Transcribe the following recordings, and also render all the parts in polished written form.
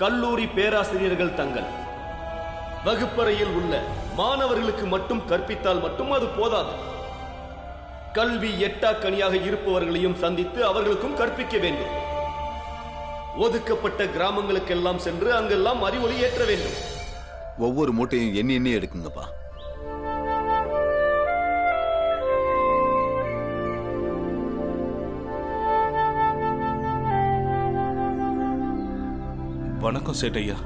கல்லூரி பேராசிரியர்கள் தங்கள் வகுப்பறையில் உள்ள மாணவர்களுக்கு மட்டும் கற்பித்தால் மட்டும் அது போதாது. கல்வி எட்டாக்கனியாக இருப்பவர்களையும் சந்தித்து அவர்களுக்கும் கற்பிக்க வேண்டும். ஒதுக்கப்பட்ட கிராமங்களுக்கெல்லாம் சென்று அங்கெல்லாம் அறிவொளி ஏற்ற வேண்டும். ஒவ்வொரு மூட்டையும் எண்ணி எண்ணி எடுக்குங்கப்பா. வணக்கம் சேட்டையா.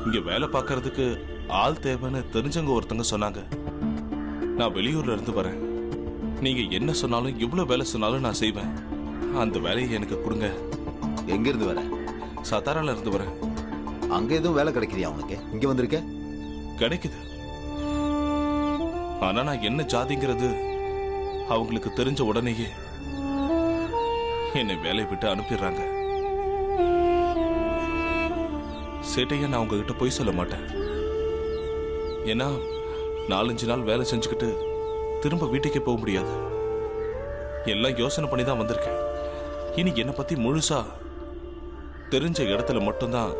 இங்க வேலை பார்க்கறதுக்கு ஆள் தேவைன்னு தெரிஞ்சவங்க ஒருத்தங்க சொன்னாங்க. நான் வெளியூர்ல இருந்து வரேன். நீங்க என்ன சொன்னாலும் இவ்வளவு வேலை சொன்னாலும் நான் செய்வேன். அந்த வேலையை எனக்கு கொடுங்க. எங்க இருந்து வர? சத்தாரால இருந்து வரேன். அங்க எதுவும் வேலை கிடைக்கிறியா உனக்கு? இங்க வந்திருக்க? கிடைக்குது. ஆனா நான் என்ன ஜாதிங்கிறது அவங்களுக்கு தெரிஞ்ச உடனேயே என்னை வேலையை விட்டு அனுப்பிடுறாங்க. சேட்டையா, நான் உங்ககிட்ட போய் சொல்ல மாட்டேன். ஏன்னா 4-5 நாள் வேலை செஞ்சுக்கிட்டு திரும்ப வீட்டுக்கே போக முடியாது. எல்லாம் யோசனை பண்ணி தான் வந்திருக்கேன். இனி என்னை பத்தி முழுசா தெரிஞ்ச இடத்துல மட்டும்தான்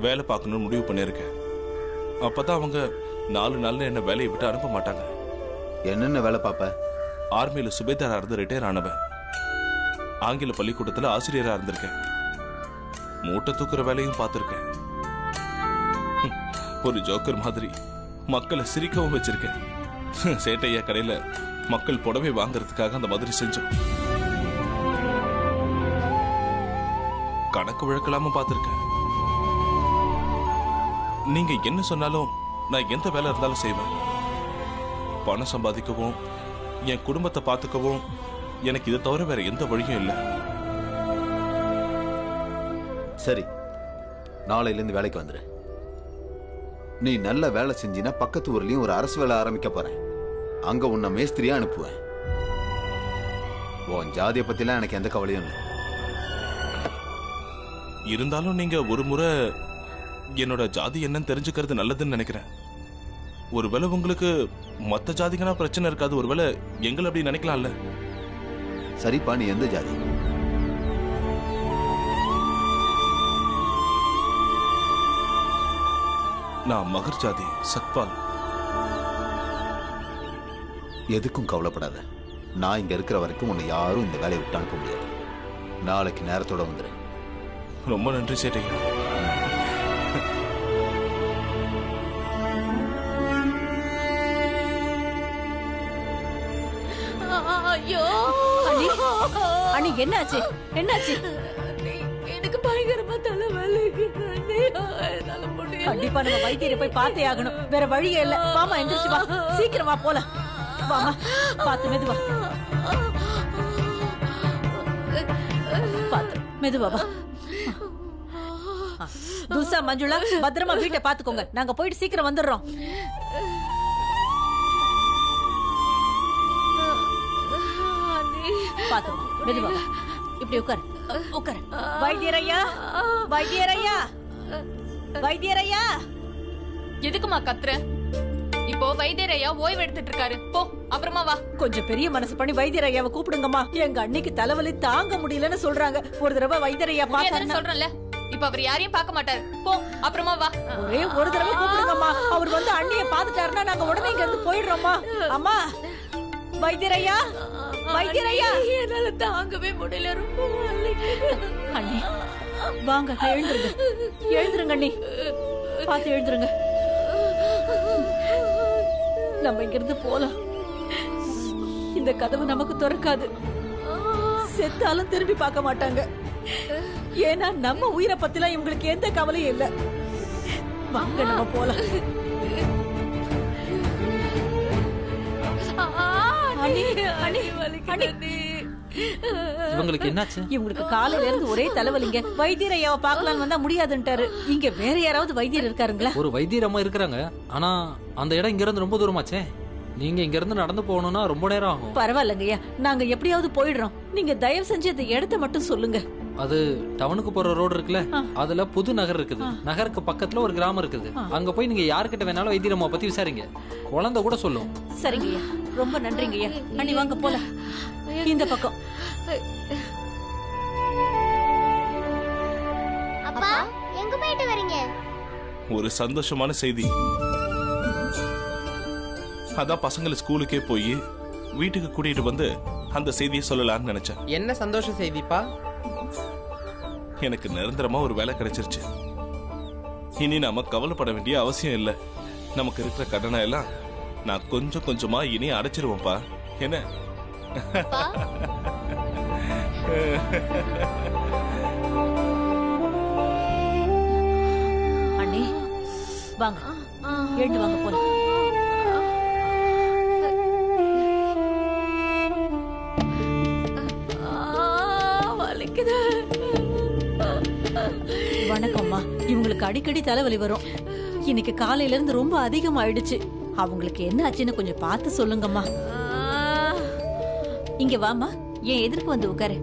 வேலை பார்க்கணும்னு முடிவு பண்ணியிருக்கேன். அப்பதான் அவங்க 4 நாள்ல என்ன வேலையை விட்டு அனுப்ப மாட்டாங்க. என்னென்ன வேலை பார்ப்ப? ஆர்மியில சுபேதாரா இருந்து ரிட்டையர் ஆனவன். ஆங்கில பள்ளிக்கூடத்துல ஆசிரியரா இருந்திருக்கேன். மூட்டை தூக்குற வேலையும் பார்த்திருக்கேன். ஒரு ஜோக்கர் மாதிரி மக்களை சிரிக்கவும் வச்சிருக்கேன். சேட்டையா கடையில மக்கள் புடவை வாங்கறதுக்காக அந்த மாதிரி செஞ்சோம். கணக்கு வழக்கலாம பார்த்திருக்கேன். நீங்க என்ன சொன்னாலும் நான் எந்த வேலை இருந்தாலும் செய்வேன். பணம் சம்பாதிக்கவும் என் குடும்பத்தை பார்த்துக்கவும் எனக்கு இதை தவிர வேற எந்த வழியும் இல்லை. சரி, நாளையிலிருந்து வேலைக்கு வந்துரு. நீ நல்ல வேலை செஞ்சினா பக்கத்து ஊர்லயும் ஒரு அரசு வேலை ஆரம்பிக்க போறேன். அங்க உன்னை மேஸ்திரியா அனுப்புவேன். உன் ஜாதியை பத்திலாம் எனக்கு எந்த கவலையும் இல்லை. இருந்தாலும் நீங்க ஒரு முறை என்னோட ஜாதி என்னன்னு தெரிஞ்சுக்கிறது நல்லதுன்னு நினைக்கிறேன். ஒருவேளை உங்களுக்கு மத்த ஜாதிகனா பிரச்சனை இருக்காது. ஒருவேளை எங்களை அப்படி நினைக்கலாம்ல. சரிப்பா, நீ எந்த ஜாதி? நான் மகர் ஜாதி, சத்பால். எதுக்கும் கவலைப்படாத. நான் இங்க இருக்கிற வரைக்கும் உன்னை யாரும் இந்த வேலையை விட்டு அனுப்ப முடியாது. நாளைக்கு நேரத்தோட வந்துரு. ரொம்ப நன்றி சேட்டையா. ஐயோ அண்ணி, என்னாச்சு? என்னாச்சு? எனக்கு பயங்கரமா தலைவலி. கண்டிப்பா நம்ம வைத்தியரை போய் பார்த்தே ஆகணும். வேற வழியே இல்ல. வாமா, எந்திரிச்சு வா. சீக்கிரம் வா, போலாம். வாமா, பார்த்து மெதுவா. பார்த்து மெதுவா வா. துல்சா, மஞ்சுளா, பத்திரமா வீட்டை பாத்துக்கோங்க. நாங்க போயிட்டு சீக்கிரம் வந்துடுறோம். பாத்து மெதுவா. இப்படி உட்காரு, உட்காரு. வைத்தியரையா, வைத்தியரையா, வைத்தியரையா. எதுக்குமா கத்துற? இப்போ வைத்தியரையா ஓய்வு எடுத்துட்டு இருக்காரு. போ, அப்புறமா வா. கொஞ்சம் பெரிய மனசு பண்ணி வைத்தியரையாவை கூப்பிடுங்கம்மா. எங்க அன்னைக்கு தலைவலி தாங்க முடியலன்னு சொல்றாங்க. ஒரு தடவை வைத்தியரையா பாத்தாருன்னு சொல்றேன்ல. இப்ப அவர் யாரையும் பார்க்க மாட்டாரு. போ, அப்புறமா வா. ஒரே ஒரு தடவை கூப்பிடுங்கம்மா. அவர் வந்து அண்ணிய பாத்துட்டாருன்னா நாங்க உடனே இங்க இருந்து போயிடுறோம்மா. அம்மா, வைத்தியரையா, வைத்தியரையா. என்னால தாங்கவே முடியல. ரொம்ப அண்ணி, வாங்க, எழுந்துருங்க. எழுந்துருங்க அண்ணி, பார்த்து எழுந்துருங்க. நம்ம இங்க இருந்து போலாம். இந்த கதவு நமக்கு திறக்காது. செத்தாலும் திரும்பி பார்க்க மாட்டாங்க. ஏன்னா நம்ம உயிரை பத்திலாம் இவங்களுக்கு எந்த கவலையும் இல்லை. வாங்க, நம்ம போலாம். இவங்களுக்கு என்னாச்சு? இவங்களுக்கு காலையில இருந்து ஒரே தலைவலிங்க. வைத்தியரையாவை பார்க்கலான்னு வந்தா முடியாதுன்ட்டாரு. இங்க வேற யாராவது வைத்தியர் இருக்காருங்களா? ஒரு வைத்தியர் அம்மா இருக்கிறாங்க. ஆனா அந்த இடம் இங்க இருந்து ரொம்ப தூரமாச்சே. நீங்க இங்க இருந்து நடந்து போகணும்னா ரொம்ப நேரம் ஆகும். பரவாயில்லைங்கய்யா, நாங்க எப்படியாவது போயிடுறோம். நீங்க தயவு செஞ்சு அந்த இடத்த மட்டும் சொல்லுங்க. அது டவுனுக்கு போற ரோடு இருக்குல்ல, அதுல புது நகர் இருக்குது. நகருக்கு பக்கத்துல ஒரு கிராமம் இருக்குது. அங்க போய் நீங்க யாருக்கிட்ட வேணாலும் வைத்தியர் அம்மா பத்தி விசாரிங்க. குழந்தை கூட சொல்லும். சரிங்கய்யா, ரொம்ப நன்றிங்கய்யா. அண்ணி வாங்க போலாம். இந்த பக்கம். அப்பா எங்க போயிட்டு வரீங்க? ஒரு சந்தோஷமான செய்தி. அதான் பசங்களை ஸ்கூலுக்கே போய் வீட்டுக்கு கூட்டிட்டு வந்து அந்த செய்தியை சொல்லலாம்னு நினைச்சேன். என்ன சந்தோஷ செய்திப்பா? எனக்கு நிரந்தரமா ஒரு வேலை கிடைச்சிருச்சு. இனி நாம கவலைப்பட வேண்டிய அவசியம் இல்லை. நமக்கு இருக்கிற கடனை எல்லாம் நான் கொஞ்சம் கொஞ்சமா இனி அடைச்சிருவேன்ப்பா. என்ன? அண்ணே வாங்க, எழுந்து வாங்க போலாம். வணக்கம்மா. இவங்களுக்கு அடிக்கடி தலைவலி வரும். இன்னைக்கு காலையில இருந்து ரொம்ப அதிகமாயிடுச்சு. அவங்களுக்கு என்ன ஆச்சுன்னு கொஞ்சம் பார்த்து சொல்லுங்கம்மா. இங்க வாமா, என் எதிர்க்கு வந்து உட்காரு.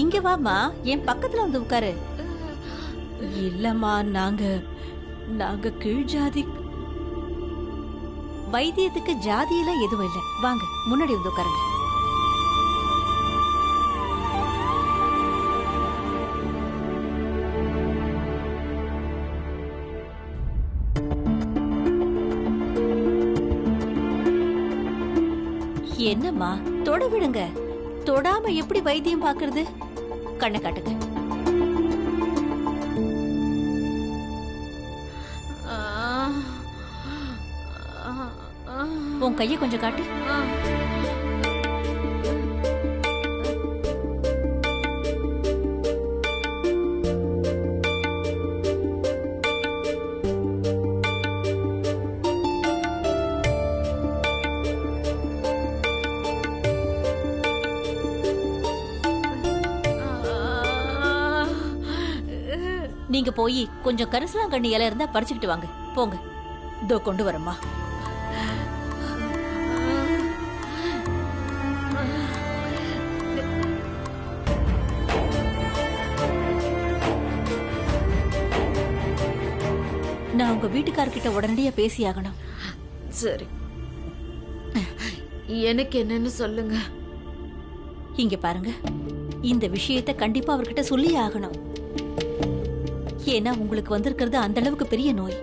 இங்க வாமா, என் பக்கத்துல வந்து உட்காரு. இல்லம்மா, நாங்க கீழ் ஜாதி. வைத்தியத்துக்கு ஜாதியெல்லாம் எதுவும் இல்லை. வாங்க, முன்னாடி வந்து உட்காருங்க. என்னம்மா, தொட விடுங்க. தொடாம எப்படி வைத்தியம் பாக்குறது? கண்ணை காட்டுங்க. உன் கையை கொஞ்சம் காட்டு. நீங்க போய் கொஞ்சம் கரிசலாங்கண்ணி இலை இருந்தா பறிச்சுக்கிட்டு வாங்க. போங்க, இதோ கொண்டு வரமா. நான் உங்க வீட்டுக்காரர்கிட்ட உடனடியா பேசி ஆகணும். சரி, எனக்கு என்னன்னு சொல்லுங்க. இங்க பாருங்க, இந்த விஷயத்தை கண்டிப்பா அவர்கிட்ட சொல்லி ஆகணும். ஏன்னா உங்களுக்கு வந்திருக்கிறது அந்த அளவுக்கு பெரிய நோய்.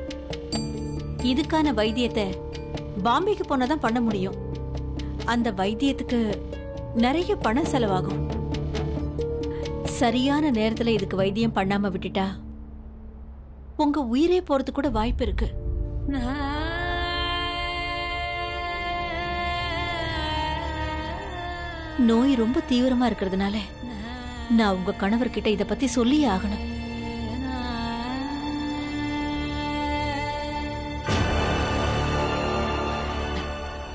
இதுக்கான வைத்தியத்தை பாம்பேக்கு போனாதான் பண்ண முடியும். அந்த வைத்தியத்துக்கு நிறைய பணம் செலவாகும். சரியான நேரத்துல இதுக்கு வைத்தியம் பண்ணாம விட்டுட்டா உங்க உயிரே போறது கூட வாய்ப்பு இருக்கு. நோய் ரொம்ப தீவிரமா இருக்கிறதுனால நான் உங்க கணவர்கிட்ட இத பத்தி சொல்லியே ஆகணும்.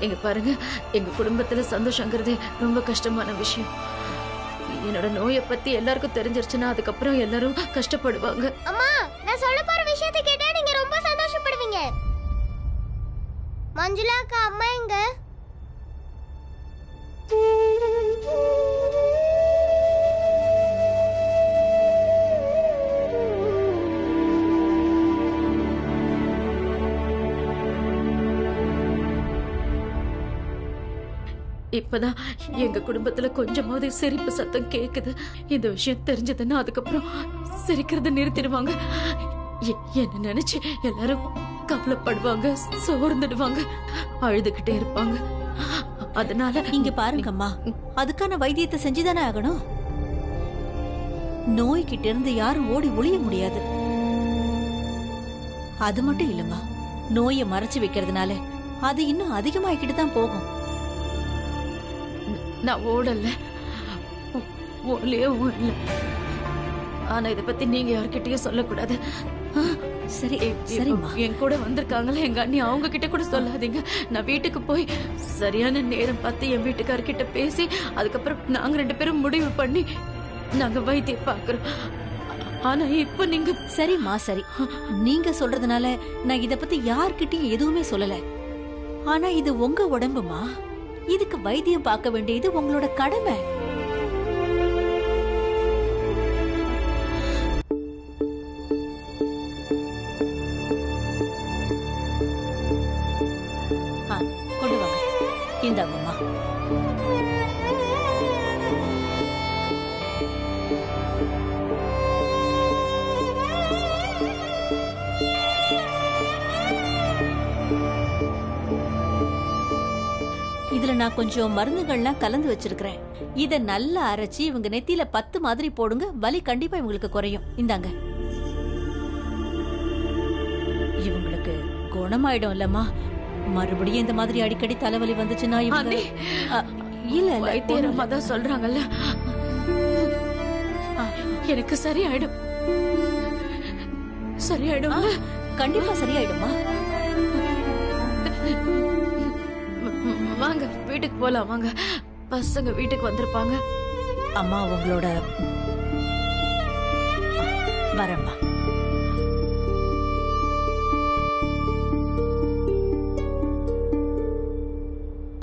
எங்க பாருங்க, எங்க குடும்பத்துல சந்தோஷங்கிறது ரொம்ப கஷ்டமான விஷயம். என்னோட நோயை பத்தி எல்லாருக்கும் தெரிஞ்சிருச்சுன்னா அதுக்கப்புறம் எல்லாரும் கஷ்டப்படுவாங்க. அம்மா, நான் சொல்ல போற விஷயத்தை கேட்டா நீங்க ரொம்ப சந்தோஷப்படுவீங்க. மஞ்சுளா அக்கா அம்மா எங்க? இப்பதான் எங்க குடும்பத்துல கொஞ்சமாவது சிரிப்பு சத்தம் கேக்குது. இந்த விஷயம் தெரிஞ்சதுன்னா அதுக்கப்புறம் சிரிக்கிறத நிறுத்திடுவாங்க. என்ன நினைச்சு எல்லாரும் கவலைப்படுவாங்க, சோர்ந்துடுவாங்க, அழுதுகிட்டே இருப்பாங்க. அதனால இங்க பாருங்கம்மா, அதுக்கான வைத்தியத்தை செஞ்சுதானே ஆகணும். நோய்கிட்ட இருந்து யாரும் ஓடி ஒளிய முடியாது. அது மட்டும் இல்லம்மா, நோயை மறைச்சு வைக்கிறதுனால அது இன்னும் அதிகமாகிக்கிட்டு தான் போகும். நான் ஓடல, ஓடலையே ஓடல. ஆனா இத பத்தி நீங்க யார்கிட்டயும் சொல்லக்கூடாது. சரி சரிம்மா. என் கூட வந்திருக்காங்களே எங்க அண்ணி, அவங்க கிட்ட கூட சொல்லாதீங்க. நான் வீட்டுக்கு போய் சரியான நேரம் பார்த்து என் வீட்டுக்காரர்கிட்ட பேசி அதுக்கப்புறம் நாங்க 2 பேரும் முடிவு பண்ணி நாங்க வைத்தியம் பாக்குறோம். ஆனா இப்ப நீங்க சரிம்மா சரி, நீங்க சொல்றதுனால நான் இத பத்தி யார்கிட்டயும் எதுவுமே சொல்லல. ஆனா இது உங்க உடம்புமா, இதுக்கு வைத்தியம் பார்க்க வேண்டியது உங்களோட கடமை. இந்தாங்கம்மா. இதுல நான் கொஞ்சம் மருந்துகள்லாம் கலந்து வச்சிருக்கிறேன். இத நல்லா அரைச்சி இவங்க நெத்தியில 10 மாதிரி போடுங்க. வலி கண்டிப்பா இவங்களுக்கு குறையும். இந்தாங்க. இவங்களுக்கு குணமாயிடும் இல்லம்மா. மறுபடியும் இந்த மாதிரி அடிக்கடி தலைவலி வந்துச்சுன்னா இவங்க இல்ல வைத்தியரம்மா தான் சொல்றாங்கல்ல, எனக்கு சரியாயிடும். சரியாயிடும், கண்டிப்பா சரியாயிடுமா. வாங்க வீட்டுக்கு போலாம். வாங்க, பசங்க வீட்டுக்கு வந்திருப்பாங்க. அம்மா உங்களோட வரம்மா.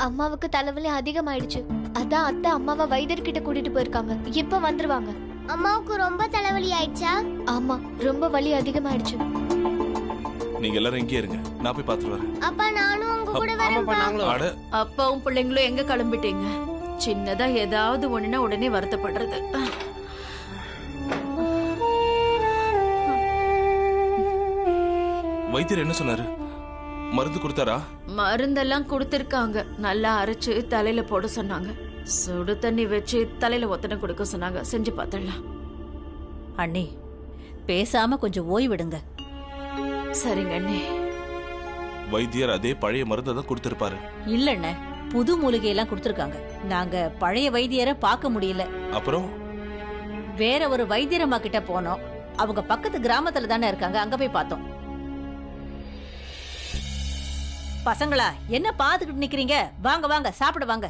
அம்மாவுக்கு தலைவலி அதிகமாயிடுச்சு. அதான் அத்தை அம்மாவை வைத்தியர்கிட்ட கூட்டிட்டு போயிருக்காங்க. இப்ப வந்துருவாங்க. அம்மாவுக்கு ரொம்ப தலைவலி ஆயிடுச்சா? ஆமா, ரொம்ப வலி அதிகமாயிடுச்சு. நீங்க எல்லாரும் இங்கே இருங்க, நான் போய் பார்த்துட்டு வரேன். அப்பா நானும் உங்க கூட வரேன். அட, அப்பாவும் பிள்ளைங்களும் எங்க கிளம்பிட்டீங்க? சின்னதா ஏதாவது ஒண்ணுனா உடனே வருத்தப்படுறது. வைத்தியர் என்ன சொன்னாரு? மருந்து கொடுத்தாரா? மருந்தெல்லாம் கொடுத்திருக்காங்க. நல்லா அரைச்சு தலையில போட சொன்னாங்க. சுடு தண்ணி வச்சு தலையில ஒத்தனை கொடுக்க சொன்னாங்க. செஞ்சு பார்த்தலாம். அண்ணி, பேசாம கொஞ்சம் ஓய்விடுங்க. சரிங்க அண்ணே. வைத்தியர் அதே பழைய மருந்தை தான் கொடுத்திருப்பாரு. இல்லண்ணே, புது மூலிகை எல்லாம் கொடுத்திருக்காங்க. நாங்க பழைய வைத்தியரை பார்க்க முடியல. அப்புறம் வேற ஒரு வைத்தியரம்மா கிட்ட போனோம். அவங்க பக்கத்து கிராமத்துல தானே இருக்காங்க, அங்க போய் பார்த்தோம். பசங்களா, என்ன பாத்துக்கிட்டு நிக்கிறீங்க? வாங்க வாங்க, சாப்பிட வாங்க.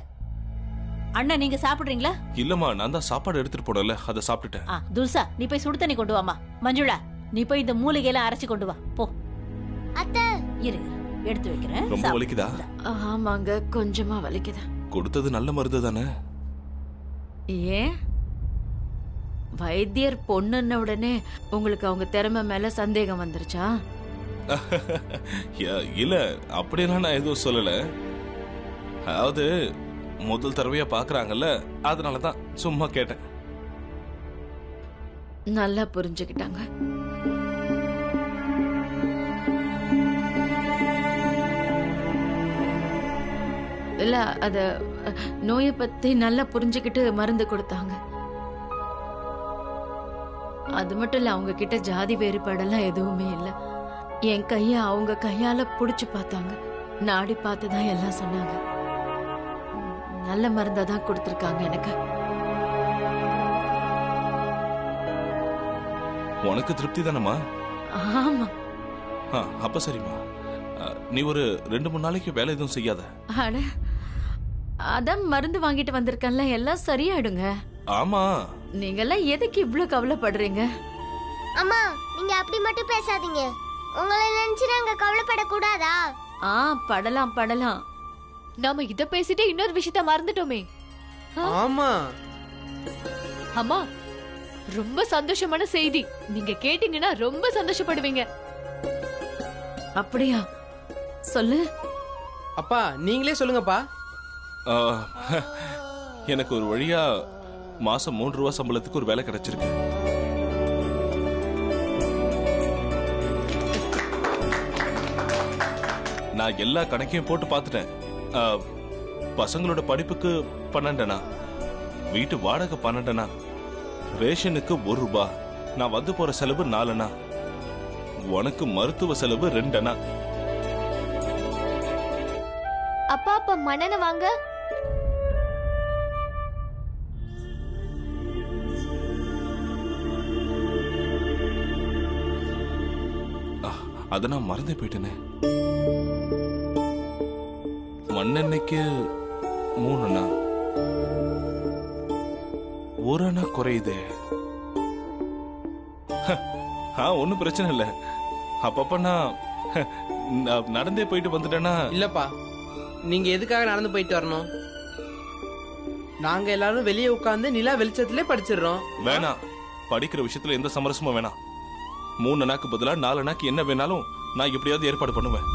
அண்ணா, நீங்க சாப்பிடுறீங்களா? இல்லம்மா, நான் தான் சாப்பாடு எடுத்துட்டு போனல, அதை சாப்பிட்டுட்டேன். துல்சா, நீ போய் சுடு தண்ணி கொண்டு வாமா. மஞ்சுளா, நீ போய் இந்த மூலிகை எல்லாம் அரைச்சு கொண்டு வா. போ. அத்தை, இரு, எடுத்து வைக்கிறேன். ரொம்ப சாப்பிடு. வலிக்குதா? ஆமாங்க, கொஞ்சமா வலிக்குது. கொடுத்தது நல்ல மருந்து தானே? ஏன் வைத்தியர் பொண்ணுன்ன உடனே உங்களுக்கு அவங்க திறமை மேல சந்தேகம் வந்துருச்சா? இல்ல, அப்படியெல்லாம் நான் எதுவும் சொல்லல. அதாவது முதல் தடவையா பாக்குறாங்கல்ல, அதனாலதான் சும்மா கேட்டேன். நல்லா புரிஞ்சுக்கிட்டாங்க. இல்ல, அத நோயை பத்தி நல்லா புரிஞ்சுக்கிட்டு மருந்து கொடுத்தாங்க. அது மட்டும் இல்ல, அவங்க கிட்ட ஜாதி வேறுபாடெல்லாம் எதுவுமே இல்ல. என் கைய அவங்க கையால புடிச்சு பார்த்தாங்க. நாடி பார்த்துதான் எல்லாம் சொன்னாங்க. நல்ல மருந்தா தான் கொடுத்திருக்காங்க எனக்கு. உனக்கு திருப்தி தானம்மா? ஆமா. அப்ப சரிம்மா, நீ ஒரு 2-3 நாளைக்கு வேலை எதுவும் செய்யாத. அட, அதான் மருந்து வாங்கிட்டு வந்திருக்கேன்ல, எல்லாம் சரியாயிடுங்க. ஆமா, நீங்க எல்லாம் எதுக்கு இவ்ளோ கவலைப்படுறீங்க? அம்மா, நீங்க அப்படி மட்டும் பேசாதீங்க. உங்களை நினைச்சு நாங்க கவலைப்படக்கூடாதா? படலாம் படலாம். நாம இத பேசிட்டு இன்னொரு விஷயத்த மறந்துட்டோமே. ஆமா அம்மா, ரொம்ப சந்தோஷமான செய்தி. நீங்க கேட்டீங்கன்னா ரொம்ப சந்தோஷப்படுவீங்க. அப்படியா? சொல்லு. அப்பா, நீங்களே சொல்லுங்கப்பா. எனக்கு ஒரு வழியா மாசம் 3 ரூபா சம்பளத்துக்கு ஒரு வேலை கிடைச்சிருக்கு. நான் எல்லா கணக்கையும் போட்டு பார்த்துட்டேன். பசங்களோட படிப்புக்கு 12 வீட்டு வாடகை 12 ரேஷனுக்கு 1 ரூபா, நான் வந்து போற செலவு 4 உனக்கு மருத்துவ செலவு 2 அப்பா, அப்ப மண்ணெண்ண வாங்க. அத நான் மறந்தே போயிட்டேனே. மண்ணெண்ணெய்க்கு 3 1 குறையுதே. ஒன்னும் பிரச்சனை இல்ல. அப்பப்ப நான் நடந்தே போயிட்டு வந்துட்டேன்னா. இல்லப்பா, நீங்க எதுக்காக நடந்து போயிட்டு வரணும்? நாங்க எல்லாரும் வெளியே உட்கார்ந்து நிலா வெளிச்சத்திலே படிச்சிடுறோம். வேணாம், படிக்கிற விஷயத்துல எந்த சமரசமும் வேணாம். 3 பதிலா 4 என்ன வேணாலும் நான் எப்படியாவது ஏற்பாடு பண்ணுவேன்.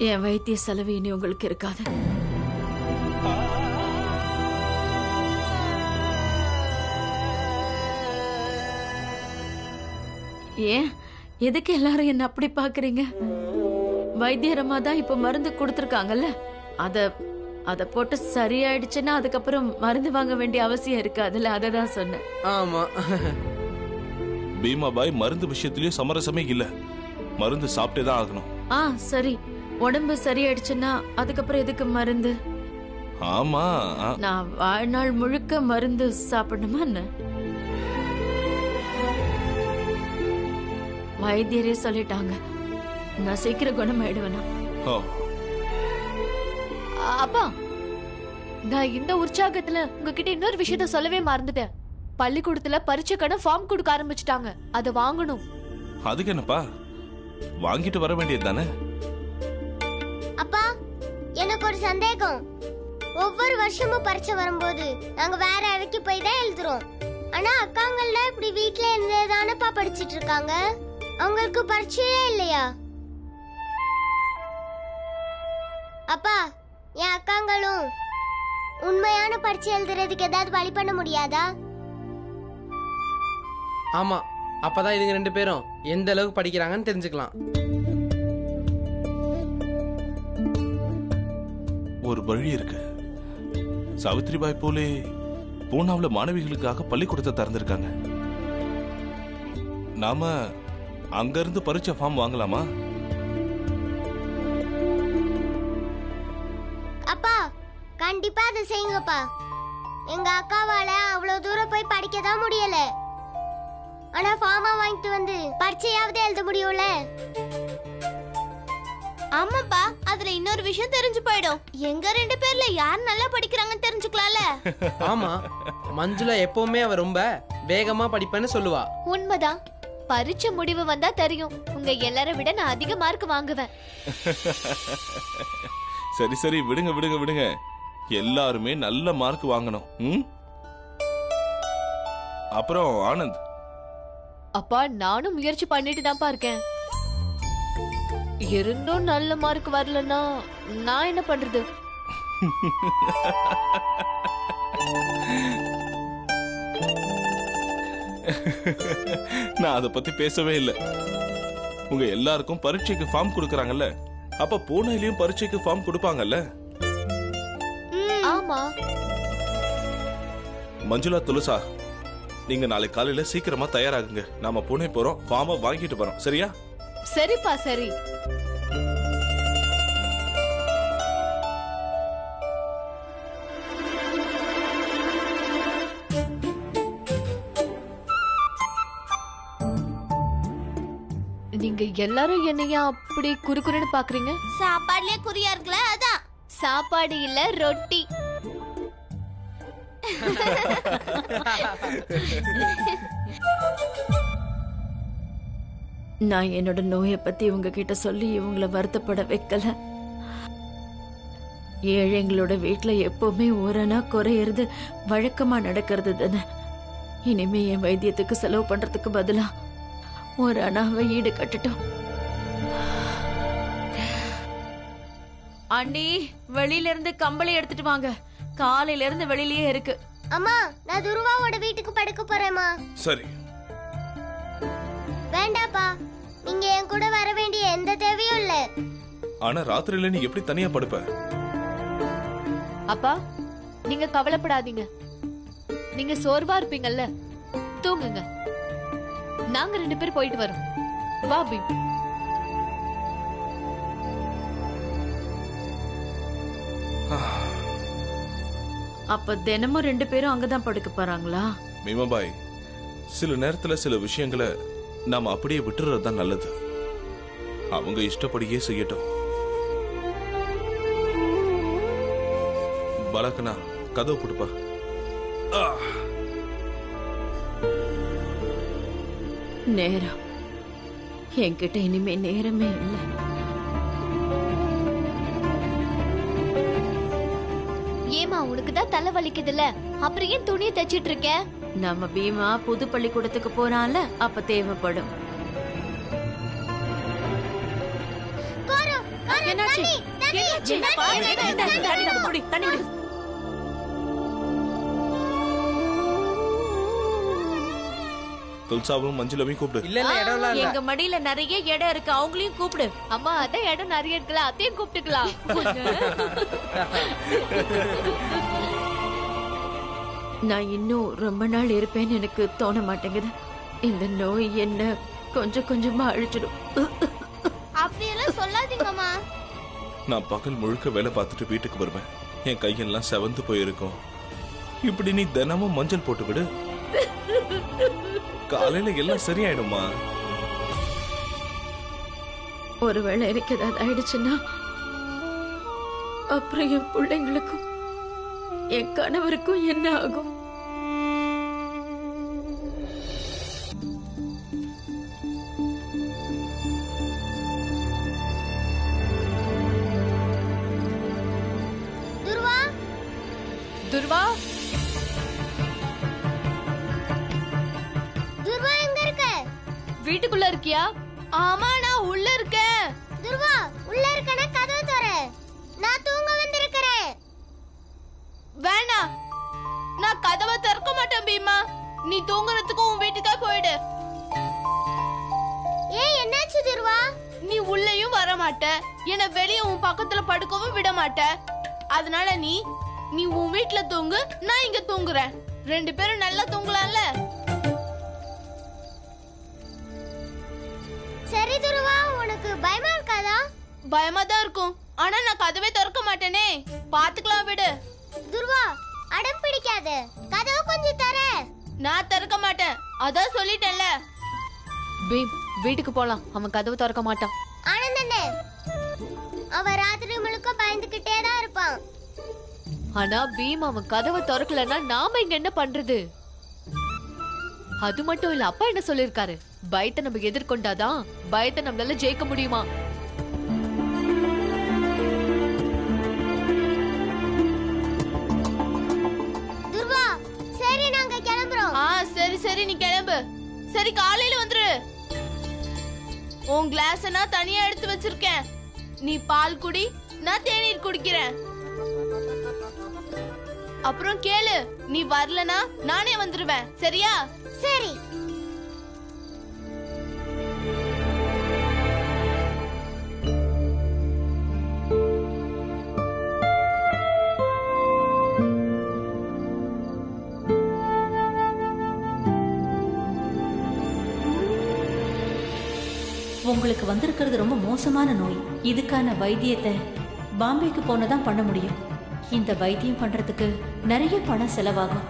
என் வைத்திய செலவு இனி உங்களுக்கு இருக்காது. ஏன் எதுக்கு எல்லாரும் என்ன அப்படி பாக்குறீங்க? வைத்தியரமா தான் இப்ப மருந்து கொடுத்துருக்காங்கல்ல, அத போட்டு சரியாயிடுச்சுன்னா அதுக்கப்புறம் மருந்து வாங்க வேண்டிய அவசியம் இருக்காதுல்ல, அதை தான் சொன்னேன். ஆமா. பீமாபாய் மருந்து விஷயத்திலயும் சமரசமே இல்ல. மருந்து சாப்பிட்டே தான் ஆகணும். சரி, உடம்பு சரியாயிடுச்சுன்னா அதுக்கப்புறம் எதுக்கு மருந்து? ஆமா. நான் வாழ்நாள் முழுக்க மருந்து சாப்பிடணுமா என்ன? வைத்தியரே சொல்லிட்டாங்க, நான் சீக்கிரம் குணமாயிடுவேனா. அப்பா, நான் இந்த உற்சாகத்துல உங்ககிட்ட இன்னொரு விஷயத்த சொல்லவே மறந்துட்டேன். பள்ளிக்கூடத்துல பரீட்சைக்கான ஃபார்ம் கொடுக்க ஆரம்பிச்சுட்டாங்க, அதை வாங்கணும். அதுக்கு என்னப்பா, வாங்கிட்டு வர வேண்டியது தானே. அப்பா, எனக்கு ஒரு சந்தேகம். ஒவ்வொரு வருஷமும் பரீட்சை வரும்போது நாங்க வேற அறைக்கு போய் தான் எழுதுறோம். ஆனா அக்காங்கள்ல இப்படி வீட்ல இருந்தே தானப்பா படிச்சிட்டு இருக்காங்க. அவங்களுக்கு பரீட்சையே இல்லையா? அப்பா, என் அக்காங்களும் உண்மையான பரீட்சை எழுதுறதுக்கு ஏதாவது வழி பண்ண முடியாதா? ஆமா, அப்பதான் இதுங்க 2 பேரும் எந்த அளவுக்கு படிக்கிறாங்கன்னு தெரிஞ்சுக்கலாம். ஒரு வழி இருக்கு. சாவித்ரிபாய் போலே பூனாவுல மாணவிகளுக்காக பள்ளிக்கூடத்தை திறந்திருக்காங்க. நாம அங்க இருந்து பரீட்சை ஃபார்ம் வாங்கலாமா? அப்பா, கண்டிப்பா அதை செய்யுங்கப்பா. எங்க அக்காவால அவ்வளவு தூரம் போய் படிக்க தான் முடியல. ஆனா ஃபார்மா வாங்கிட்டு வந்து பரீட்சையாவது எழுத முடியும்ல? ஆமாப்பா, அதுல இன்னொரு விஷயம் தெரிஞ்சு போயிடும். எங்க 2 பேர்ல யார் நல்லா படிக்கிறாங்கன்னு தெரிஞ்சுக்கலாம்ல. ஆமா, மஞ்சுளா எப்பவுமே அவ ரொம்ப வேகமா படிப்பேன்னு சொல்லுவா. உண்மைதான். பரீட்சை முடிவு வந்தா தெரியும். உங்க எல்லாரை விட நான் அதிக மார்க் வாங்குவேன். சரி சரி, விடுங்க விடுங்க விடுங்க. எல்லாருமே நல்ல மார்க் வாங்கணும். அப்புறம் ஆனந்த். அப்பா, நானும் முயற்சி பண்ணிட்டு தான்ப்பா இருக்கேன். இருந்தும் நல்ல மார்க் வரலன்னா நான் என்ன பண்றது? நான் அதை பத்தி பேசவே இல்லை. உங்க எல்லாருக்கும் பரீட்சைக்கு ஃபார்ம் கொடுக்கறாங்கல்ல, அப்ப பூனேலயும் பரீட்சைக்கு ஃபார்ம் கொடுப்பாங்கல்ல? ஆமா. மஞ்சுளா, துளசா, நீங்க நாளை காலையில சீக்கிரமா தயாராகுங்க. நாம பூனே போறோம், ஃபார்மை வாங்கிட்டு போறோம். சரியா? சரிப்பா, சரி. நீங்க எல்லாரும் என்னையா அப்படி குறுகுறுன்னு பாக்குறீங்க? சாப்பாடுலயே குறியா இருக்குல்ல, அதான். சாப்பாடு இல்ல, ரொட்டி. நான் என்னோட நோயை பத்தி உங்ககிட்ட சொல்லி இவங்களை வருத்தப்பட வைக்கல. ஏழைங்களோட வீட்டுல எப்பவுமே ஓரனா குறையிறது வழக்கமா நடக்கிறது தானே. இனிமே என் வைத்தியத்துக்கு செலவு பண்றதுக்கு பதிலா ஒரு அணாவை ஈடு கட்டட்டும். அண்ணி, வெளியில இருந்து கம்பளி எடுத்துட்டு வாங்க. காலையில இருந்து வெளியிலேயே இருக்கு. அம்மா, நான் துருவாவோட வீட்டுக்கு படுக்க போறேம்மா. சரி. வேண்டாப்பா, நீங்க என் கூட வர வேண்டிய எந்த தேவையும் இல்ல. ஆனா ராத்திரியில நீ எப்படி தனியா படுப்ப? அப்பா, நீங்க கவலைப்படாதீங்க. நீங்க சோர்வா இருப்பீங்கல்ல, தூங்குங்க. நாங்க 2 பேர் போயிட்டு வரோம். வா பீம். அப்ப தினமும் 2 பேரும் அங்கதான் படுக்க போறாங்களா? மீமாபாய், சில நேரத்துல சில விஷயங்களை நாம அப்படியே விட்டுறது தான் நல்லது. அவங்க இஷ்டப்படியே செய்யட்டும். பலக்கனா, கதவு போட்டுப்பா. நேரம் என்கிட்ட இனிமே நேரமே இல்லை. ஏமா, உனக்கு தான் தலை வலிக்குதுல்ல, அப்புறம் ஏன் துணியை தைச்சிட்டு இருக்க? நம்ம பீமா புது பள்ளிக்கூடத்துக்கு போறான்ல, அப்ப தேவைப்படும். கோரம், கோரம், என்னாச்சு என்னப்பா? தண்ணி விடு. துல்சாவும் மஞ்சுளவையும் கூப்பிடு. இல்ல இல்ல இடம்லாம் இல்ல. எங்க மடியில நிறைய இடம் இருக்கு, அவங்களையும் கூப்பிடு. அம்மா அதான் இடம் நிறைய இருக்குல்ல, அதையும் கூப்பிட்டுக்கலாம். நான் இன்னும் ரொம்ப நாள் இருப்பேன்னு எனக்கு தோண மாட்டேங்குது. இந்த நோய் என்ன கொஞ்சம் கொஞ்சமா அழிச்சிடும். அப்படியெல்லாம் சொல்லாதீங்கம்மா. நான் பகல் முழுக்க வேலை பார்த்துட்டு வீட்டுக்கு வருவேன். என் கையெல்லாம் செவந்து போயிருக்கும். இப்படி நீ தினமும் மஞ்சள் போட்டு விடு, காலையில எல்லாம் சரியாயிடுமா? ஒருவேளை எனக்கு ஏதாவது ஆயிடுச்சுன்னா அப்புறம் என் பிள்ளைங்களுக்கும் என் கணவருக்கும் என்ன ஆகும்? துர்வா, துர்வா, துர்வா எங்க இருக்க? வீட்டுக்குள்ள இருக்கியா? ஆமா, நான் உள்ள இருக்கேன். துர்வா, உள்ள இருக்கனா கதவு தர. நான் தூங்க வந்திருக்கிறேன். வேணா, நான் கதவை திறக்க மாட்டேன் பீமா. நீ தூங்குறதுக்கு உன் வீட்டுக்கா போயிடு. ஏய், என்னாச்சு துர்வா? நீ உள்ளேயும் வர மாட்ட, என்ன வெளியே உன் பக்கத்துல படுக்கவும் விட மாட்ட. அதனால நீ உன் வீட்டுல தூங்கு, நான் இங்க தூங்குறேன். 2 பேரும் நல்லா தூங்கலாம்ல? சரி துர்வா, உனக்கு பயமா இருக்காதா? பயமா தான் இருக்கும், ஆனா நான் கதவே திறக்க மாட்டேனே. பாத்துக்கலாம், விடு. துர்வா, அடம் பிடிக்காத, கதவு கொஞ்சம் தர. நான் திறக்க மாட்டேன், அதான் சொல்லிட்டேன்ல. பீம், வீட்டுக்கு போலாம். அவன் கதவு திறக்க மாட்டான். ஆனந்தண்ணே, அவன் ராத்திரி முழுக்க பயந்துகிட்டே தான் இருப்பான். ஆனா பீம் அவன் கதவை திறக்கலன்னா நாம இங்க என்ன பண்றது? அது மட்டும் இல்ல, அப்பா என்ன சொல்லிருக்காரு, பயத்தை நம்ம எதிர்கொண்டாதான் பயத்தை நம்மளால ஜெயிக்க முடியுமா. துர்வா, சரி நாங்க கிளம்புறோம். சரி சரி, நீ கிளம்பு. சரி, காலையில வந்துரு. உன் கிளாஸ் நான் தனியா எடுத்து வச்சிருக்கேன். நீ பால் குடி, நான் தேநீர் குடிக்கிறேன். அப்புறம் கேளு, நீ வரலனா நானே வந்துருவேன், சரியா? சரி. உங்களுக்கு வந்திருக்கிறது ரொம்ப மோசமான நோய். இதுக்கான வைத்தியத்தை பாம்பேக்கு போனதான் பண்ண முடியும். இந்த வைத்தியம் பண்றதுக்கு நிறைய பணம் செலவாகும்.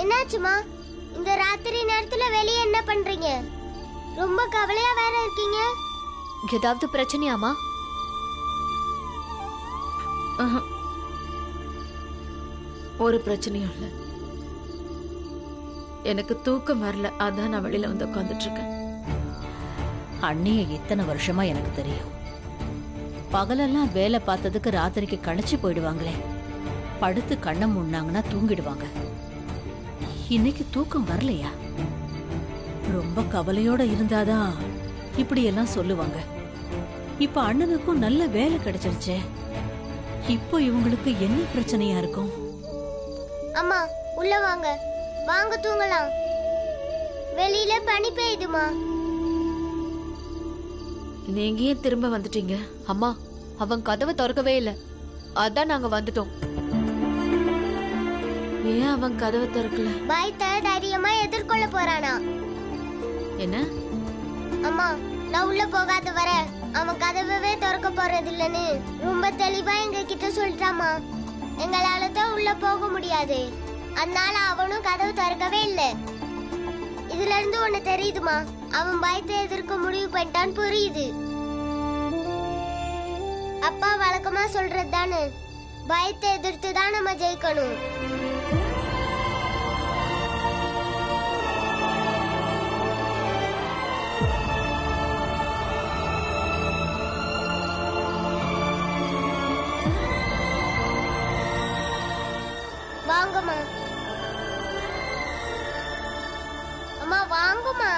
என்னாச்சுமா? இந்த ராத்திரி நேரத்துல வெளியே என்ன பண்றீங்க? ரொம்ப கவலையா வேற இருக்கீங்க. ஏதாவது பிரச்சனையாமா? ஒரு பிரச்சனையும் இல்ல. எனக்கு தூக்கம் வரல, அதான் நான் வெளியில வந்து உட்கார்ந்துட்டு இருக்கேன். அண்ணிய இத்தனை வருஷமா எனக்கு தெரியும். பகலெல்லாம் வேலை பார்த்ததுக்கு ராத்திரிக்கு களைச்சு போயிடுவாங்களே, படுத்து கண்ணை மூடினாங்கன்னா தூங்கிடுவாங்க. இன்னைக்கு தூக்கம் வரலையா? ரொம்ப கவலையோட இருந்தாதான் இப்படி எல்லாம் சொல்லுவாங்க. இப்ப அண்ணனுக்கும் நல்ல வேலை கிடைச்சிருச்சே, இப்போ இவங்களுக்கு என்ன பிரச்சனையா இருக்கும்? அம்மா, உள்ள வாங்க, வாங்க தூங்கலாம். வெளியில பனி பெய்யுதுமா. நீங்க ஏன் திரும்ப வந்துட்டீங்க? அம்மா, அவன் கதவை திறக்கவே இல்ல. அதான் நாங்க வந்துட்டோம். ஏன் அவன் கதவை திறக்கல? பயத்தை தைரியமா எதிர்கொள்ள போறானா? என்ன? அம்மா, நான் உள்ள போகாத வர அவன் கதவவே திறக்க போறது இல்லன்னு ரொம்ப தெளிவா எங்க கிட்ட சொல்லிட்டாமா. எங்களால தான் உள்ள போக முடியாது, அதனால அவனும் கதவு திறக்கவே இல்லை. இதுல இருந்து ஒண்ணு தெரியுதுமா, அவன் பயத்தை எதிர்க்க முடிவு பண்ணிட்டான்னு புரியுது. அப்பா வழக்கமா சொல்றது தானே, பயத்தை எதிர்த்து தான் நம்ம ஜெயிக்கணும். வாங்கம்மா. அம்மா வாங்கம்மா.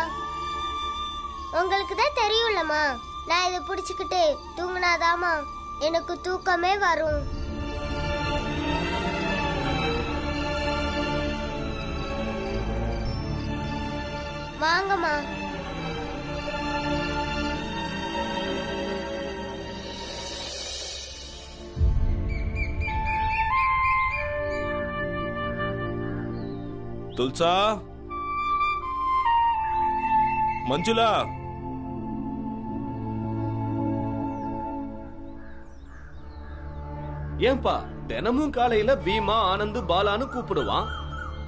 உங்களுக்கு தான் தெரியும்லம்மா, நான் இதை பிடிச்சுக்கிட்டு தூங்கினாதாமா எனக்கு தூக்கமே வரும். வாங்கம்மா. துல்சா, மஞ்சுளா, ஏன்பா தினமும் காலையில பீமா, ஆனந்து, பாலான்னு கூப்பிடுவான்.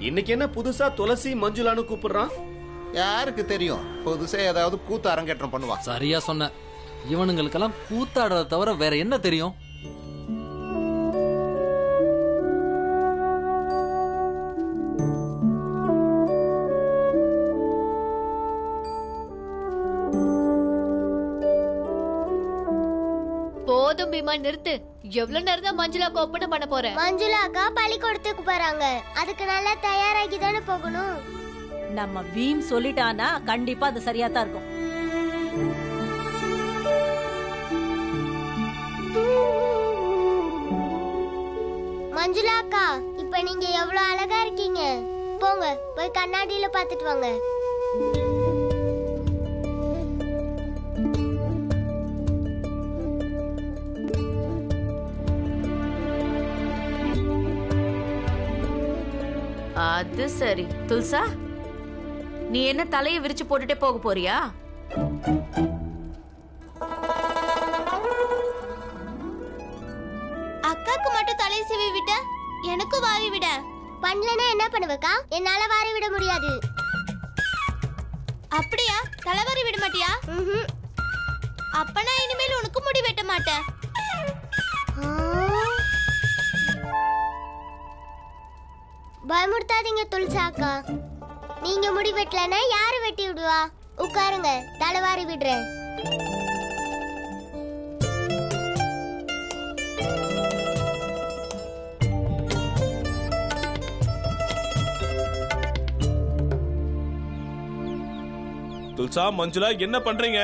இன்னைக்கு என்ன புதுசா துளசி, மஞ்சுளான்னு கூப்பிடுறான்? யாருக்கு தெரியும், புதுசா ஏதாவது கூத்து அரங்கேற்றம் பண்ணுவான். சரியா சொன்ன. இவனுங்களுக்கெல்லாம் கூத்தாடுறத தவிர வேற என்ன தெரியும்? போதும் பீமா, நிறுத்து. எவ்வளவு நேரம் தான் மஞ்சுளாக்கு ஒப்பனை பண்ண போற? மஞ்சுளாக்கா பள்ளிக்கூடத்துக்கு போறாங்க, அதுக்கு நல்லா தயாராகி தானே போகணும். நம்ம பீம் சொல்லிட்டானா கண்டிப்பா அது சரியா தான் இருக்கும். மஞ்சுளாக்கா, இப்ப நீங்க எவ்வளவு அழகா இருக்கீங்க. போங்க போய் கண்ணாடியில பாத்துட்டு வாங்க. அது சரி. துல்சா, நீ என்ன தலையை விரிச்சு போட்டுட்டே போக போறியா? அக்காக்கு மட்டும் தலையை சீவி விட்ட, எனக்கும் வாரி விட. பண்ணலனா என்ன பண்ணுவக்கா? என்னால வாரி விட முடியாது. அப்படியா? தலைவாரி விட மாட்டியா? அப்ப நான் இனிமேல் உனக்கு முடி வெட்ட மாட்டேன். பயமுறுத்தாதீங்க துல்சாக்கா. நீங்க முடி வெட்டலனா யாரு வெட்டி விடுவா? உட்காருங்க, தலைவாரி விடுறேன். துல்சா, மஞ்சுளா, என்ன பண்றீங்க?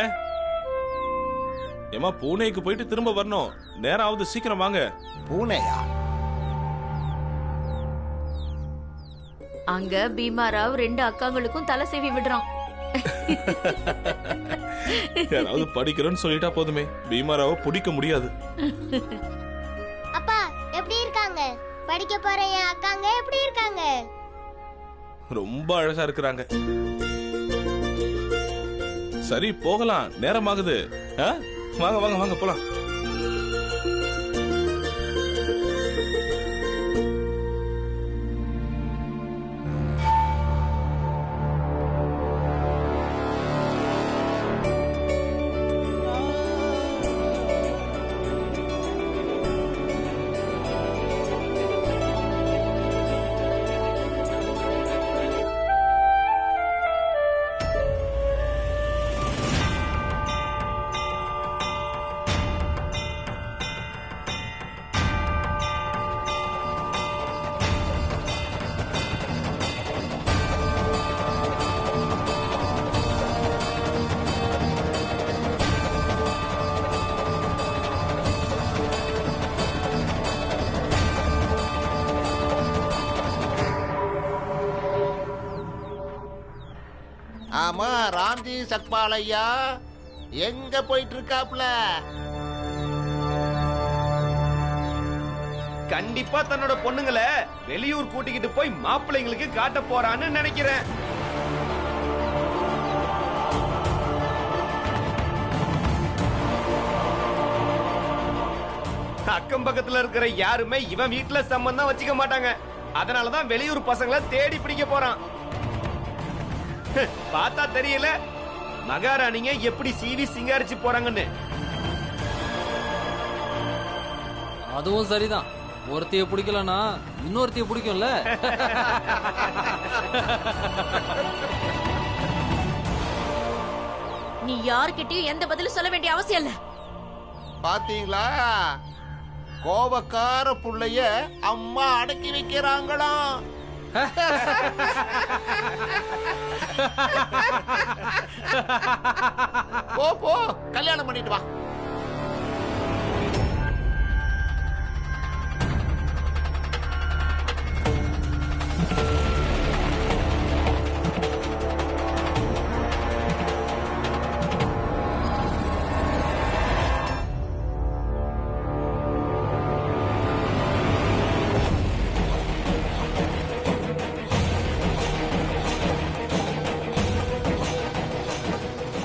ஏமா, பூனேக்கு போயிட்டு திரும்ப வரணும். நேரம் ஆகுது, சீக்கிரம் வாங்க. பூனையா? அங்க பீமாராவ் 2 அக்காங்களுக்கும் தலை சீவி விடுறான். யாராவது படிக்கிறேன்னு சொல்லிட்டா போதுமே, பீமாராவை பிடிக்க முடியாது. அப்பா எப்படி இருக்காங்க? படிக்க போற என் அக்காங்க எப்படி இருக்காங்க? ரொம்ப அழகா இருக்கிறாங்க. சரி, போகலாம், நேரமாகுது. வாங்க வாங்க வாங்க, போலாம். ஆமா, ராம்ஜி சக்பால் ஐயா எங்க போயிட்டு இருக்காப்ல? கண்டிப்பா தன்னோட பொண்ணுங்களை வெளியூர் கூட்டிக்கிட்டு போய் மாப்பிள்ளைங்களுக்கு காட்ட போறான்னு நினைக்கிறேன். அக்கம் பக்கத்துல இருக்கிற யாருமே இவன் வீட்டுல சம்பந்தம் வச்சுக்க மாட்டாங்க. அதனாலதான் வெளியூர் பசங்களை தேடி பிடிக்க போறான். பார்த்தா தெரியல மகாராணிங்க எப்படி சீவி சிங்காரிச்சு போறாங்கன்னு. அதுவும் சரிதான். ஒருத்தைய பிடிக்கலன்னா இன்னொருத்தைய பிடிக்கும்ல. நீ யார்கிட்டயும் எந்த பதிலும் சொல்ல வேண்டிய அவசியம் இல்ல. பாத்தீங்களா, கோபக்கார புள்ளைய அம்மா அடக்கி வைக்கிறாங்களாம். போ போ, கல்யாணம் பண்ணிட்டு வா.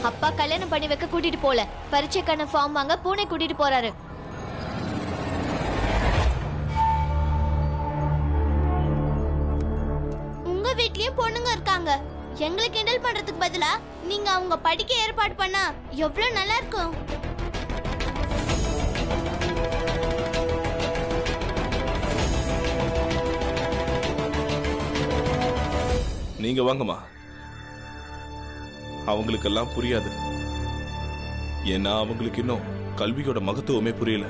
அப்பா கல்யாணம் பண்ணி வைக்க கூட்டிட்டு போல, பரீட்சைக்கான ஃபார்ம் வாங்க பூனை கூட்டிட்டு போறாரு. உங்க வீட்லயும் பொண்ணுங்க இருக்காங்க. எங்களை கிண்டல் பண்றதுக்கு பதிலா நீங்க அவங்க படிக்க ஏற்பாடு பண்ணா எவ்வளவு நல்லா இருக்கும். நீங்க வாங்கம்மா. அவங்களுக்கெல்லாம் புரியாது. ஏன்னா அவங்களுக்கு இன்னும் கல்வியோட மகத்துவமே புரியல.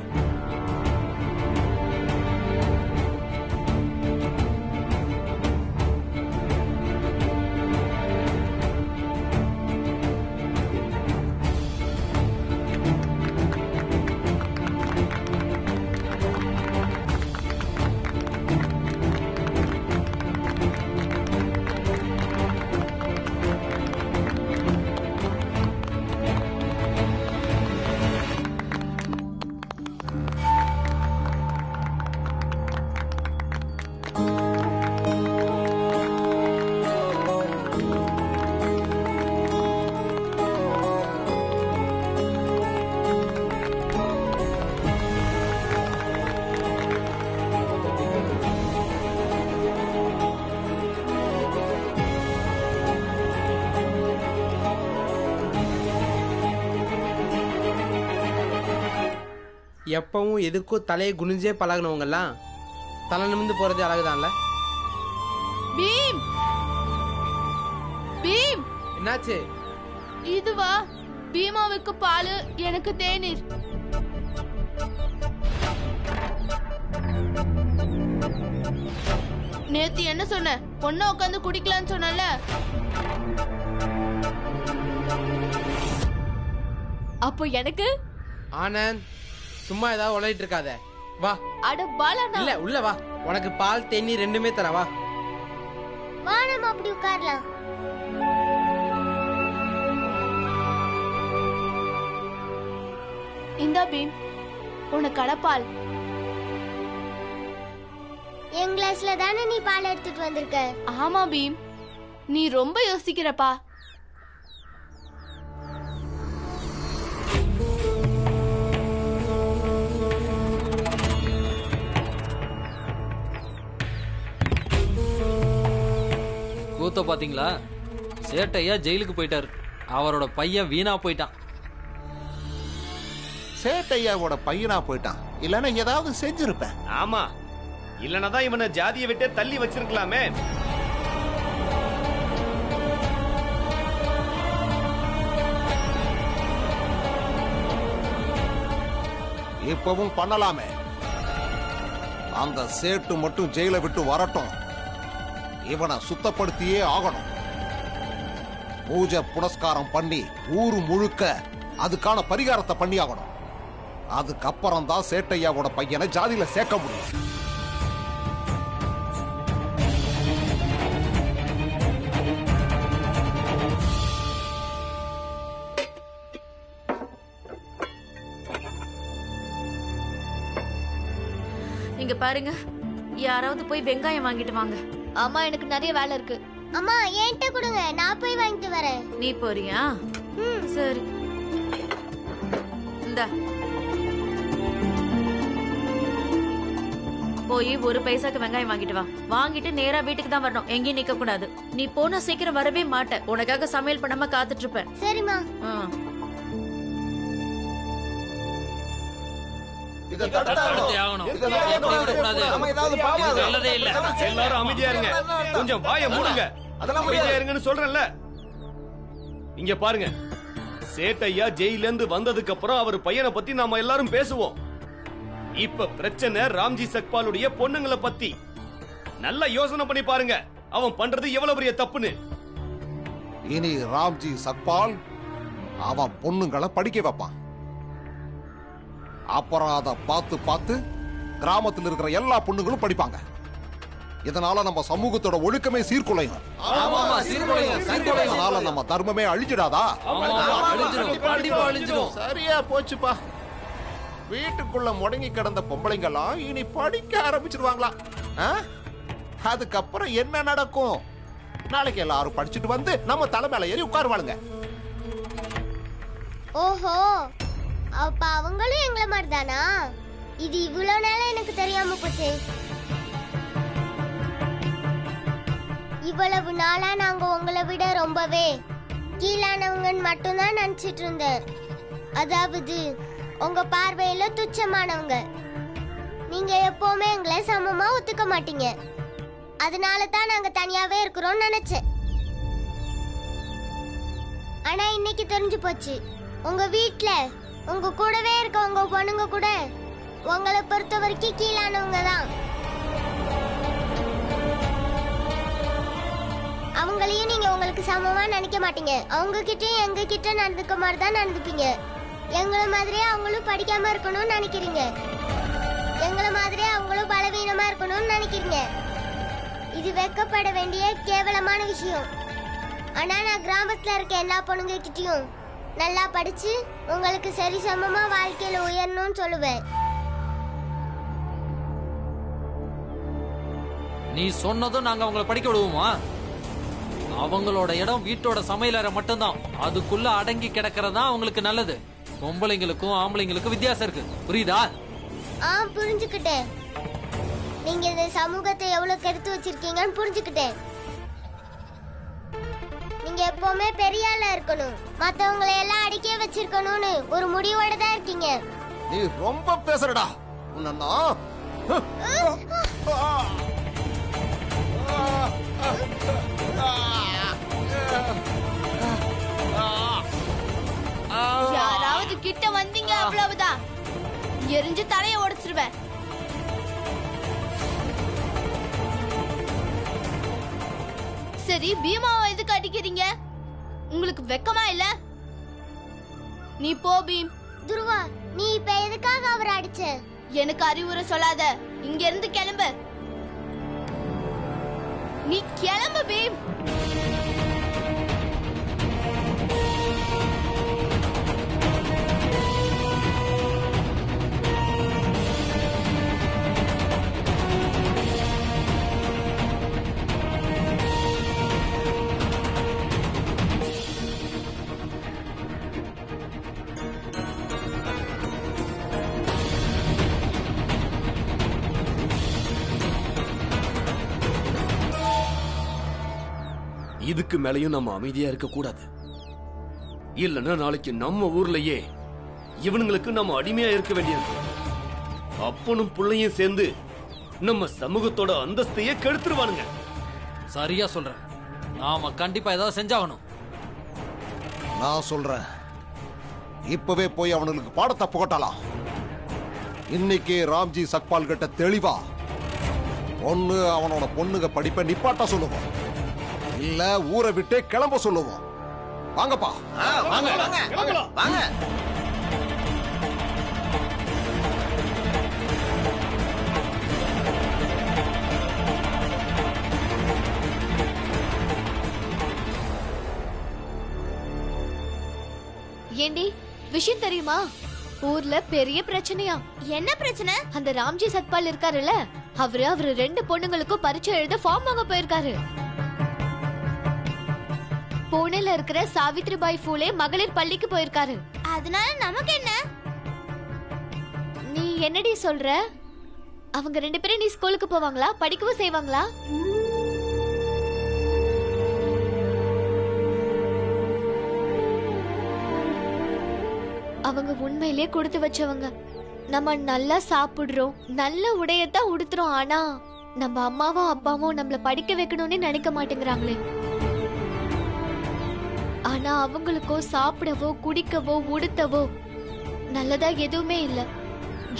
எப்பவும் எதுக்கும் தலையை குனிஞ்சே பழகினவங்கெல்லாம் தலை நிமிந்து போறது அழகுதான்ல. பீம் பீம், என்னாச்சு? இதுவா பீமாவுக்கு பால், எனக்கு தேநீர். நேத்து என்ன சொன்ன? பொண்ணு உட்காந்து குடிக்கலான்னு சொன்னல. அப்போ எனக்கு ஆனந்த், சும்மா ஏதாவது உழைட்டு இருக்காத. வா. அட பாலா, இல்ல உள்ள வா. உனக்கு பால் தேநீர் ரெண்டுமே தர. வா வா, நம்ம அப்படி உட்காரலாம். இந்தா பீம், உனக்கு அடப்பால். என் கிளாஸ்ல தானே நீ பால் எடுத்துட்டு வந்திருக்க. ஆமா பீம், நீ ரொம்ப யோசிக்கிறப்பா. கூத்த பாத்தீங்களா? சேட்டையா ஜெயிலுக்கு போயிட்டாரு. அவரோட பையன் வீணா போயிட்டான். சேட்டையாவோட பையனா போயிட்டான். இல்லன்னா ஏதாவது செஞ்சிருப்பேன். ஆமா, இல்லனா தான் இவனை ஜாதியை விட்டு தள்ளி வச்சிருக்கலாமே. இப்பவும் பண்ணலாமே. அந்த சேட்டு மட்டும் ஜெயில விட்டு வரட்டும். இவனை சுத்தப்படுத்தியே ஆகணும். பூஜை புனஸ்காரம் பண்ணி ஊரு முழுக்க அதுக்கான பரிகாரத்தை பண்ணி ஆகணும். அதுக்கப்புறம் தான் சேட்டையாவோட பையனை ஜாதியில சேர்க்க முடியும். இங்க பாருங்க, யாராவது போய் வெங்காயம் வாங்கிட்டு வாங்க. அம்மா எனக்கு நிறைய வேலை இருக்கு. அம்மா என்கிட்ட கொடுங்க, நான் போய் வாங்கிட்டு வரேன். நீ போறியா? சரி, இந்தா போய் ஒரு பைசாக்கு வெங்காயம் வாங்கிட்டு வா. வாங்கிட்டு நேரா வீட்டுக்கு தான் வரணும், எங்கேயும் நிக்க கூடாது. நீ போனா சீக்கிரம் வரவே மாட்ட. உனக்காக சமையல் பண்ணாம காத்துட்டு இருப்பேன். சரிம்மா. எல்லாரும் அமைதியா இருங்க, கொஞ்சம் வாயை மூடுங்க. அமைதியா இருங்கன்னு சொல்றேன்ல. இங்க பாருங்க, சேட்டையா ஜெயில இருந்து வந்ததுக்கு அப்புறம் அவர் பையனை பத்தி நாம எல்லாரும் பேசுவோம். இப்ப பிரச்சனை ராம்ஜி சக்பாலுடைய பொண்ணுங்களை பத்தி. நல்லா யோசனை பண்ணி பாருங்க, அவன் பண்றது எவ்வளவு பெரிய தப்புன்னு. இனி ராம்ஜி சக்பால் அவன் பொண்ணுங்களை படிக்க வைப்பான். அப்புறம் அதை பார்த்து பார்த்து கிராமத்தில் இருக்கிற எல்லா பொண்ணுங்களும் படிப்பாங்க. இதனால நம்ம சமூகத்தோட ஒழுக்கமே சீர்குலையும். அதனால நம்ம தர்மமே அழிஞ்சிடாதா? சரியா போச்சுப்பா. வீட்டுக்குள்ள முடங்கி கிடந்த பொம்பளைங்கெல்லாம் இனி படிக்க ஆரம்பிச்சிருவாங்களா? அதுக்கப்புறம் என்ன நடக்கும்? நாளைக்கு எல்லாரும் படிச்சுட்டு வந்து நம்ம தலை மேல ஏறி உட்காருவாளுங்க. ஓஹோ, அப்ப அவங்களும் எங்களை மாதிரி தானா? இது இவ்வளவு நாளா எனக்கு தெரியாம போச்சு. இவ்வளவு நாளா நாங்க உங்களை விட ரொம்பவே கீழானவங்கன்னு மட்டும்தான் நினைச்சிட்டு இருந்தேன். அதாவது உங்க பார்வையில துச்சமானவங்க. நீங்க எப்பவுமே எங்களை சமமா ஒத்துக்க மாட்டீங்க. அதனால தான் நாங்க தனியாவே இருக்கிறோம் நினைச்சேன். ஆனா இன்னைக்கு தெரிஞ்சு போச்சு, உங்க வீட்ல உங்க கூடவே இருக்க உங்க பொண்ணுங்க கூட உங்களை பொறுத்த வரைக்கும் கீழானவங்க தான். அவங்களையும் நீங்க உங்களுக்கு சமமா நினைக்க மாட்டீங்க. அவங்க கிட்டயும் எங்க கிட்ட நடந்துக்க மாதிரி தான் நடந்துப்பீங்க. எங்களை மாதிரியே அவங்களும் படிக்காம இருக்கணும்னு நினைக்கிறீங்க. எங்களை மாதிரியே அவங்களும் பலவீனமா இருக்கணும்னு நினைக்கிறீங்க. இது வெக்கப்பட வேண்டிய கேவலமான விஷயம். ஆனா நான் கிராமத்துல இருக்க எல்லா பொண்ணுங்க கிட்டயும் நல்லா படிச்சு உங்களுக்கு சரி சமமா வாழ்க்கையில உயரணும்னு சொல்லுவேன். நீ சொன்னதும் நாங்க அவங்களை படிக்க விடுவோமா? அவங்களோட இடம் வீட்டோட சமையலறை மட்டும்தான். அதுக்குள்ள அடங்கி கிடக்கிறதா அவங்களுக்கு நல்லது. பொம்பளைங்களுக்கும் ஆம்பளைங்களுக்கும் வித்தியாசம் இருக்கு, புரியுதா? புரிஞ்சுக்கிட்டேன். நீங்க இந்த சமூகத்தை எவ்வளவு கெடுத்து வச்சிருக்கீங்கன்னு புரிஞ்சுக்கிட்டேன். நீங்க எப்பவுமே பெரிய ஆளா இருக்கணும், மத்தவங்களை எல்லாம் அடிக்க வச்சிருக்கணும்னு ஒரு முடிவோட தான் இருக்கீங்க. நீ ரொம்ப பேசுறடா. உன்ன யாராவது கிட்ட வந்தீங்க அவ்வளவுதான், எரிஞ்சு தலைய உடைச்சிருவேன். சரி, பீமாவை எதுக்கு அடிக்கிறீங்க? உங்களுக்கு வெக்கமா இல்ல? நீ போ பீம். துருவா, நீ இப்ப எதுக்காக அவரை அடிச்ச? எனக்கு அறிவுரை சொல்லாத, இங்க இருந்து கிளம்பு. நீ கிளம்பு பீம். இதுக்கு மேலையும் நம்ம அமைதியா இருக்க கூடாது. இல்லன்னா நாளைக்கு நம்ம ஊர்லயே இவனுங்களுக்கு நம்ம அடிமையா இருக்க வேண்டியது. அப்பனும் புள்ளையும் சேர்ந்து நம்ம சமூகத்தோட அந்தஸ்தையே கெடுத்துருவானுங்க. சரியா சொல்றேன், நாம கண்டிப்பா ஏதாவது செஞ்சாகணும். நான் சொல்றேன், இப்பவே போய் அவனுக்கு பாடத்தை புகட்டலாம். இன்னைக்கு ராம்ஜி சக்பால் கிட்ட தெளிவா ஒண்ணு அவனோட பொண்ணுங்க படிப்பை நிப்பாட்ட சொல்லுவோம், இல்ல ஊரை விட்டே கிளம்ப சொல்லுவோம். வாங்கப்பா, வாங்க. ஏண்டி, விஷயம் தெரியுமா? ஊர்ல பெரிய பிரச்சனையா? என்ன பிரச்சனை? அந்த ராம்ஜி சத்பால் இருக்காருல்ல, அவரு 2 பொண்ணுங்களுக்கும் பரீட்சை எழுத ஃபார்ம் வாங்க போயிருக்காரு. புனேல இருக்கிற சாவித்ரிபாய் ஃபூலே மகளிர் பள்ளிக்கு போயிருக்காரு. அதனால நமக்கு என்ன? நீ என்னடி சொல்ற? அவங்க 2 பேரும் நீ ஸ்கூலுக்கு போவாங்களா? படிக்கவும் செய்வாங்களா? அவங்க உண்மையிலே கொடுத்து வச்சவங்க. நம்ம நல்லா சாப்பிடுறோம், நல்ல உடையத்தான் உடுத்துறோம். ஆனா நம்ம அம்மாவும் அப்பாவும் நம்மள படிக்க வைக்கணும்னு நினைக்க மாட்டேங்கிறாங்களே. ஆனா அவங்களுக்கோ சாப்பிடவோ குடிக்கவோ உடுத்தவோ நல்லதா எதுவுமே இல்ல.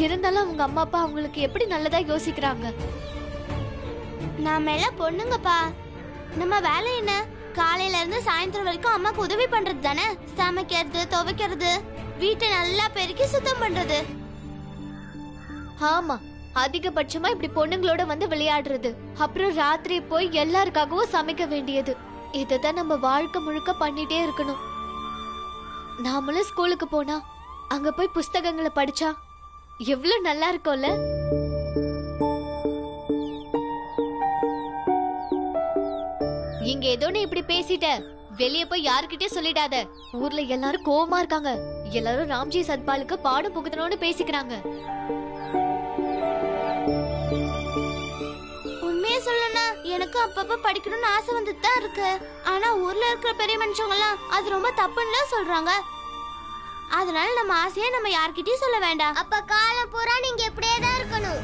இருந்தாலும் அவங்க அம்மா அப்பா அவங்களுக்கு எப்படி நல்லதா யோசிக்கிறாங்க? நாம எல்லாம் பொண்ணுங்கப்பா. நம்ம வேலை என்ன? காலையில இருந்து சாயந்தரம் வரைக்கும் அம்மாக்கு உதவி பண்றது தானே. சமைக்கிறது, துவைக்கிறது, வீட்டை நல்லா பெருக்கி சுத்தம் பண்றது. ஆமா, அதிகபட்சமா இப்படி பொண்ணுங்களோட வந்து விளையாடுறது, அப்புறம் ராத்திரி போய் எல்லாருக்காகவும் சமைக்க வேண்டியது. இததான் நம்ம வாழ்க்கை முழுக்க பண்ணிட்டே இருக்கணும். நாமளும் ஸ்கூலுக்கு போனா அங்க போய் புஸ்தகங்களை படிச்சா எவ்வளவு நல்லா இருக்கும்ல. இங்க ஏதோ நீ இப்படி பேசிட்ட, வெளியே போய் யாருக்கிட்டே சொல்லிடாத. ஊர்ல எல்லாரும் கோவமா இருக்காங்க. எல்லாரும் ராம்ஜி சத்பாலுக்கு பாடம் புகுத்தணும்னு பேசிக்கிறாங்க. உண்மையை சொல்லணும்னா எனக்கு அப்பப்ப படிக்கணும்னு ஆசை வந்துட்டு தான் இருக்கு. ஆனா ஊர்ல இருக்கிற பெரிய மனுஷங்க எல்லாம் அது ரொம்ப தப்புன்னு சொல்றாங்க. அதனால நம்ம ஆசையை நம்ம யார்கிட்டயும் சொல்ல வேண்டாம். அப்ப காலம் பூரா நீங்க இப்படியே தான் இருக்கணும்.